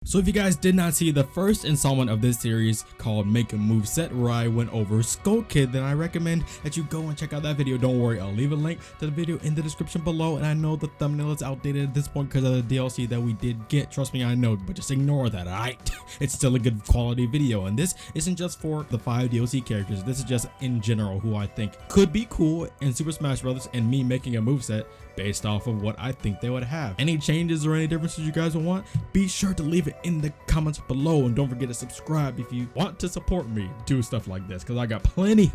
So if you guys did not see the first installment of this series called Make a Moveset, where I went over Skull Kid, then I recommend that you go and check out that video. Don't worry, I'll leave a link to the video in the description below. And I know the thumbnail is outdated at this point because of the DLC that we did get. Trust me, I know, but just ignore that, alright? It's still a good quality video. And this isn't just for the 5 DLC characters. This is just in general who I think could be cool in Super Smash Bros. And me making a moveset based off of what I think they would have. Any changes or any differences you guys would want, be sure to leave it in the comments below, and don't forget to subscribe if you want to support me do stuff like this, because I got plenty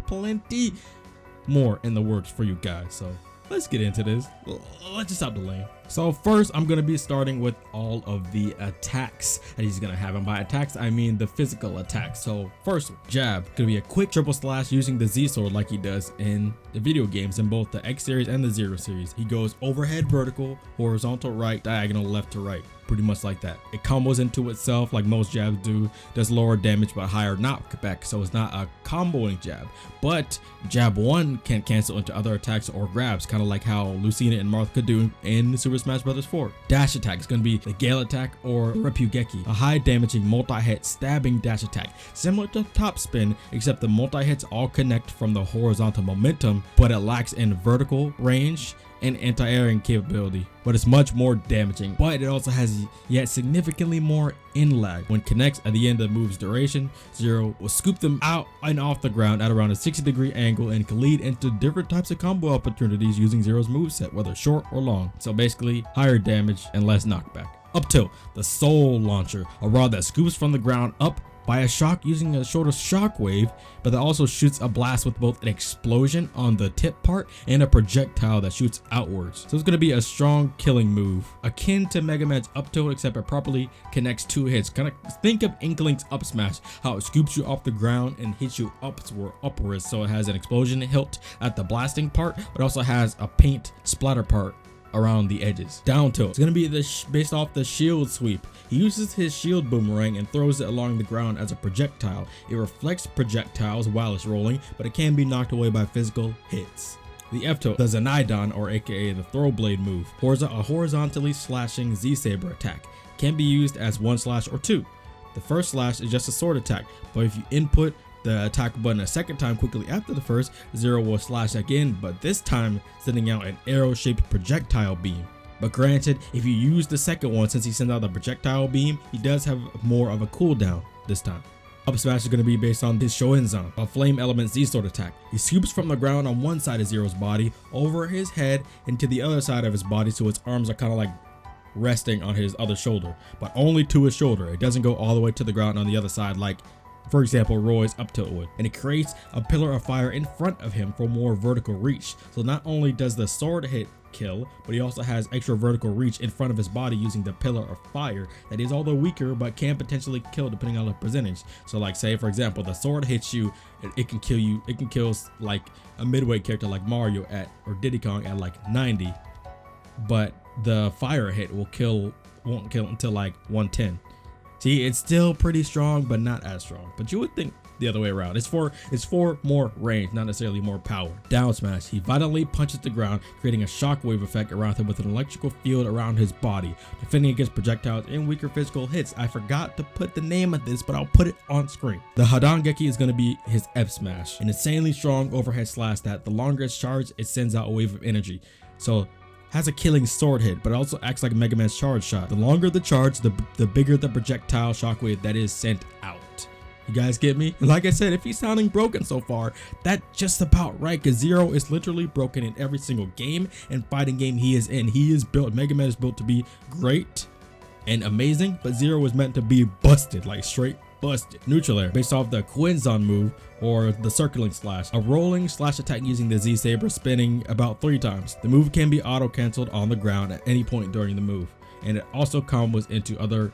more in the works for you guys. So let's get into this. Let's just stop delaying. So first, I'm going to be starting with all of the attacks that he's going to have. And by attacks, I mean the physical attacks. So first, jab. Going to be a quick triple slash using the Z sword like he does in the video games in both the X series and the Zero series. He goes overhead vertical, horizontal right, diagonal left to right. Pretty much like that. It combos into itself like most jabs do, does lower damage but higher knockback, so it's not a comboing jab. But jab 1 can cancel into other attacks or grabs, kind of like how Lucina and Marth could do in Super Smash Bros. 4. Dash attack is going to be the Gale attack or Repugeki, a high damaging multi-hit stabbing dash attack, similar to top spin, except the multi-hits all connect from the horizontal momentum, but it lacks in vertical range and anti-airing capability, but it's much more damaging. But it also has yet significantly more in lag. When connects at the end of the move's duration, Zero will scoop them out and off the ground at around a 60-degree angle and can lead into different types of combo opportunities using Zero's moveset, whether short or long. So basically higher damage and less knockback. Up till the Soul Launcher, a rod that scoops from the ground up by a shock using a shorter shockwave, but that also shoots a blast with both an explosion on the tip part and a projectile that shoots outwards. So it's going to be a strong killing move, akin to Mega Man's up tilt, except it properly connects 2 hits. Kind of think of Inkling's up smash, how it scoops you off the ground and hits you upwards. So it has an explosion hilt at the blasting part, but also has a paint splatter part around the edges. Down tilt. It's going to be based off the shield sweep. He uses his shield boomerang and throws it along the ground as a projectile. It reflects projectiles while it's rolling, but it can be knocked away by physical hits. The F tilt does a Nidon, or aka the throw blade move, a horizontally slashing Z-Saber attack. Can be used as 1 slash or 2. The first slash is just a sword attack, but if you input the attack button a second time quickly after the first, Zero will slash again, but this time sending out an arrow-shaped projectile beam. But granted, if you use the second one, since he sends out the projectile beam, he does have more of a cooldown this time. Up smash is going to be based on his Shoenzan, a flame element Z-sword attack. He scoops from the ground on one side of Zero's body, over his head, and to the other side of his body, so his arms are kind of like resting on his other shoulder, but only to his shoulder. It doesn't go all the way to the ground on the other side like, for example, Roy's up tilt would. And it creates a pillar of fire in front of him for more vertical reach. So not only does the sword hit kill, but he also has extra vertical reach in front of his body using the pillar of fire that is although weaker but can potentially kill depending on the percentage. So like say for example the sword hits you, it can kill you, it can kill like a midweight character like Mario or Diddy Kong at like 90, but the fire hit won't kill until like 110. See, it's still pretty strong, but not as strong. But you would think the other way around. It's for more range, not necessarily more power. Down smash. He violently punches the ground, creating a shockwave effect around him with an electrical field around his body, defending against projectiles and weaker physical hits. I forgot to put the name of this, but I'll put it on screen. The Hadangeki is going to be his F smash, an insanely strong overhead slash that the longer it's charged, it sends out a wave of energy. So has a killing sword hit, but also acts like Mega Man's charge shot. The longer the charge, the bigger the projectile shockwave that is sent out. You guys get me? And like I said, if he's sounding broken so far, that's just about right, because Zero is literally broken in every single game and fighting game he is in. He is built, Mega Man is built to be great and amazing, but Zero was meant to be busted, like straight busted. Neutral air, based off the Quinzon move or the circling slash, a rolling slash attack using the Z-Saber spinning about 3 times. The move can be auto canceled on the ground at any point during the move, and it also combos into other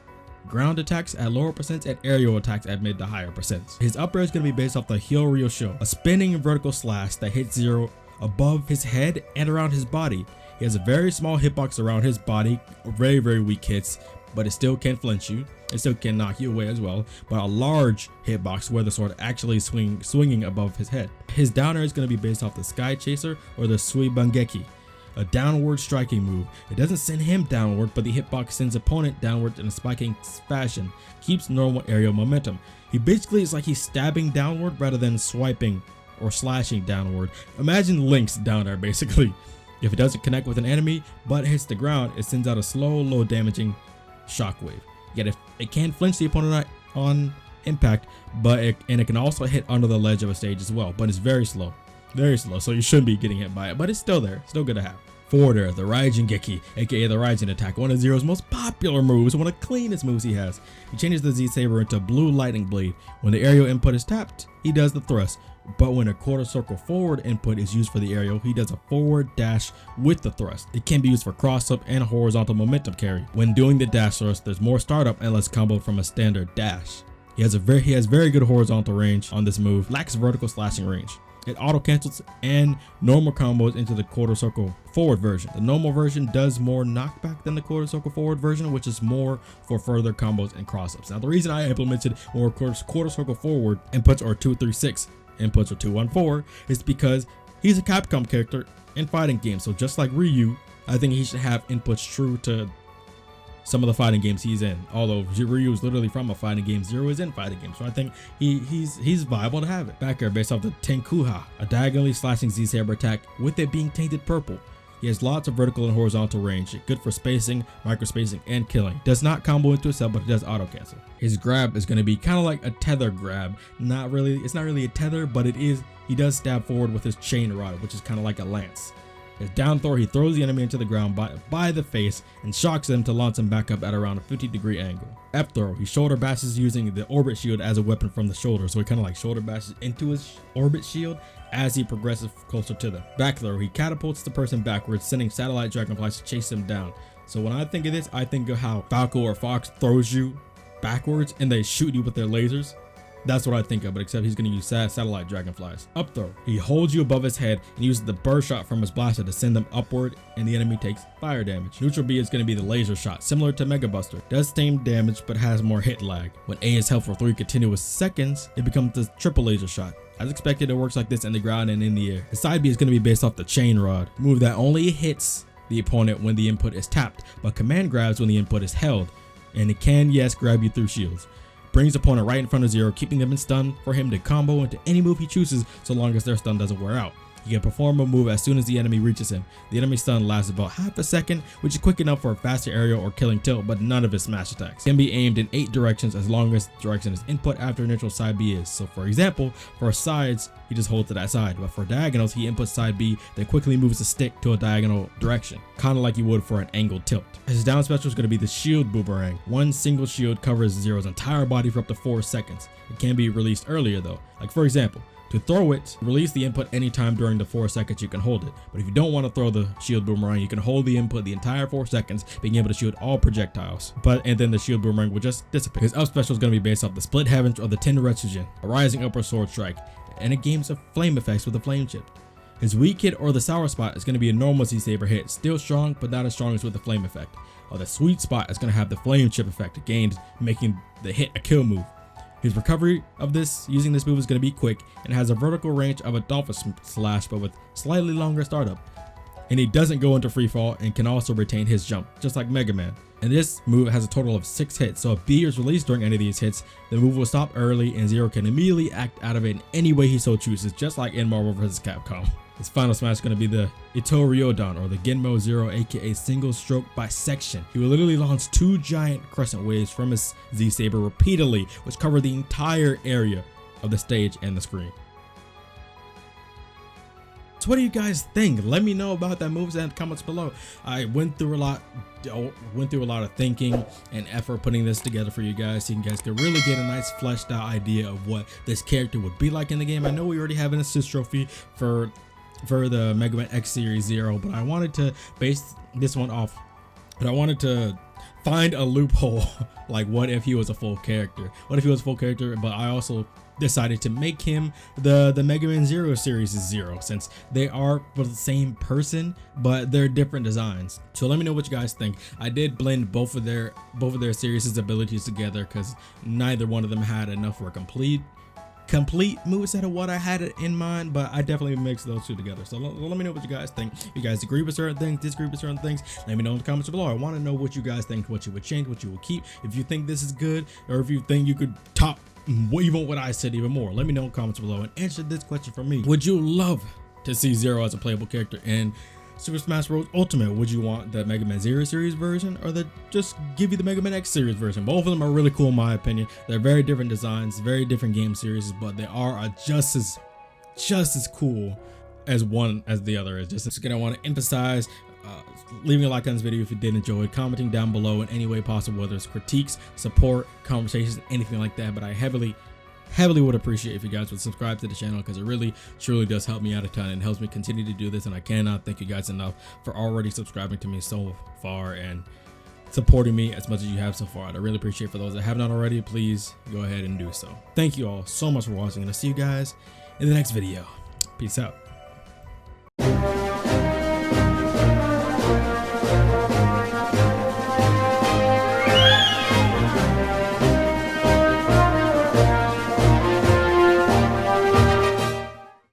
ground attacks at lower percents and aerial attacks at mid to higher percents. His up air is going to be based off the Hyo-Ryo-Sho, a spinning vertical slash that hits Zero above his head and around his body. He has a very small hitbox around his body, very weak hits, but it still can flinch you. It still can knock you away as well, but a large hitbox where the sword actually swinging above his head. His down air is going to be based off the Sky Chaser or the Suibangeki, a downward striking move. It doesn't send him downward, but the hitbox sends opponent downward in a spiking fashion, keeps normal aerial momentum. He basically is like he's stabbing downward rather than swiping or slashing downward. Imagine Link's down there basically. If it doesn't connect with an enemy but hits the ground, it sends out a slow, low damaging shockwave. Yet if it can flinch the opponent on impact, but it can also hit under the ledge of a stage as well, but it's very slow, so you shouldn't be getting hit by it, but it's still there, still good to have. Forward air, the Raijin Geki, aka the Raijin attack, one of Zero's most popular moves, one of the cleanest moves he has. He changes the Z Saber into blue lightning blade. When the aerial input is tapped, he does the thrust, but when a quarter circle forward input is used for the aerial, he does a forward dash with the thrust. It can be used for cross up and horizontal momentum carry. When doing the dash thrust, there's more startup and less combo from a standard dash. He has very good horizontal range on this move, lacks vertical slashing range. It auto cancels and normal combos into the quarter circle forward version. The normal version does more knockback than the quarter circle forward version, which is more for further combos and cross ups. Now the reason I implemented more quarter circle forward inputs or 236 inputs or 214 is because he's a Capcom character in fighting games. So just like Ryu, I think he should have inputs true to some of the fighting games he's in. Although Ryu is literally from a fighting game, Zero is in fighting games, so I think he's viable to have it. Back air based off the Tenkuha, a diagonally slashing Z Saber attack with it being tainted purple. He has lots of vertical and horizontal range, good for spacing, micro spacing, and killing. Does not combo into itself, but it does auto cancel. His grab is going to be kind of like a tether grab. It's not really a tether, but it is. He does stab forward with his chain rod, which is kind of like a lance. His down throw, he throws the enemy into the ground by the face and shocks them to launch him back up at around a 50-degree angle. F throw, he shoulder bashes using the orbit shield as a weapon from the shoulder, so he kind of like shoulder bashes into his orbit shield as he progresses closer to them. Back throw, he catapults the person backwards, sending satellite dragonflies to chase them down. So when I think of this, I think of how Falco or Fox throws you backwards and they shoot you with their lasers. That's what I think of, but except he's going to use satellite dragonflies. Up throw, he holds you above his head and uses the burst shot from his blaster to send them upward, and the enemy takes fire damage. Neutral B is going to be the laser shot, similar to Mega Buster. Does same damage but has more hit lag. When A is held for 3 continuous seconds, it becomes the triple laser shot. As expected, it works like this in the ground and in the air. The side B is going to be based off the chain rod, move that only hits the opponent when the input is tapped, but command grabs when the input is held, and it can, yes, grab you through shields. Brings opponent right in front of Zero, keeping them in stun for him to combo into any move he chooses so long as their stun doesn't wear out. He can perform a move as soon as the enemy reaches him. The enemy stun lasts about half a second, which is quick enough for a faster aerial or killing tilt, but none of his smash attacks can be aimed in 8 directions as long as the direction is input after neutral side B is. So for example, for sides, he just holds to that side, but for diagonals, he inputs side B, then quickly moves the stick to a diagonal direction, kind of like you would for an angled tilt. His down special is going to be the shield boomerang. One single shield covers Zero's entire body for up to 4 seconds. It can be released earlier though. Like for example, to throw it, release the input anytime during the 4 seconds you can hold it. But if you don't want to throw the shield boomerang, you can hold the input the entire 4 seconds, being able to shield all projectiles. And then the shield boomerang will just dissipate. His up special is going to be based off the split heavens or the Tenryutsujin, a rising upper sword strike, and it gains flame effects with the flame chip. His weak hit or the sour spot is going to be a normal Z Saber hit, still strong but not as strong as with the flame effect. Or the sweet spot is going to have the flame chip effect gained, making the hit a kill move. His recovery of this using this move is going to be quick and has a vertical range of a dolphin slash but with slightly longer startup. And he doesn't go into free fall and can also retain his jump, just like Mega Man. And this move has a total of 6 hits, so if B is released during any of these hits, the move will stop early and Zero can immediately act out of it in any way he so chooses, just like in Marvel vs. Capcom. His final smash is going to be the Ito Ryodon, or the Genmo Zero, aka single stroke bisection. He will literally launch 2 giant crescent waves from his Z Saber repeatedly, which cover the entire area of the stage and the screen. So what do you guys think? Let me know about that moves in the comments below. I went through a lot of thinking and effort putting this together for you guys, so you guys could really get a nice fleshed out idea of what this character would be like in the game. I know we already have an assist trophy for the Mega Man X Series Zero, but I wanted to base this one off, but I wanted to find a loophole. Like, what if he was a full character? But I also decided to make him the Mega Man Zero Series Zero, since they are the same person but they're different designs. So let me know what you guys think. I did blend both of their series' abilities together because neither one of them had enough for a complete complete moveset of what I had it in mind, but I definitely mixed those two together. So let me know what you guys think. If you guys agree with certain things, disagree with certain things, let me know in the comments below. I want to know what you guys think, what you would change, what you would keep, if you think this is good, or if you think you could top even what I said even more. Let me know in the comments below and answer this question for me. Would you love to see Zero as a playable character in Super Smash Bros. Ultimate? Would you want the Mega Man Zero series version, or just give you the Mega Man X series version? Both of them are really cool in my opinion. They're very different designs, very different game series, but they are just as cool as one as the other is. Just gonna want to emphasize, leaving a like on this video if you did enjoy, commenting down below in any way possible, whether it's critiques, support, conversations, anything like that. But I heavily would appreciate if you guys would subscribe to the channel, because it really truly does help me out a ton and helps me continue to do this, and I cannot thank you guys enough for already subscribing to me so far and supporting me as much as you have so far. I really appreciate. For those that have not already, please go ahead and do so. Thank you all so much for watching, and I'll see you guys in the next video. Peace out.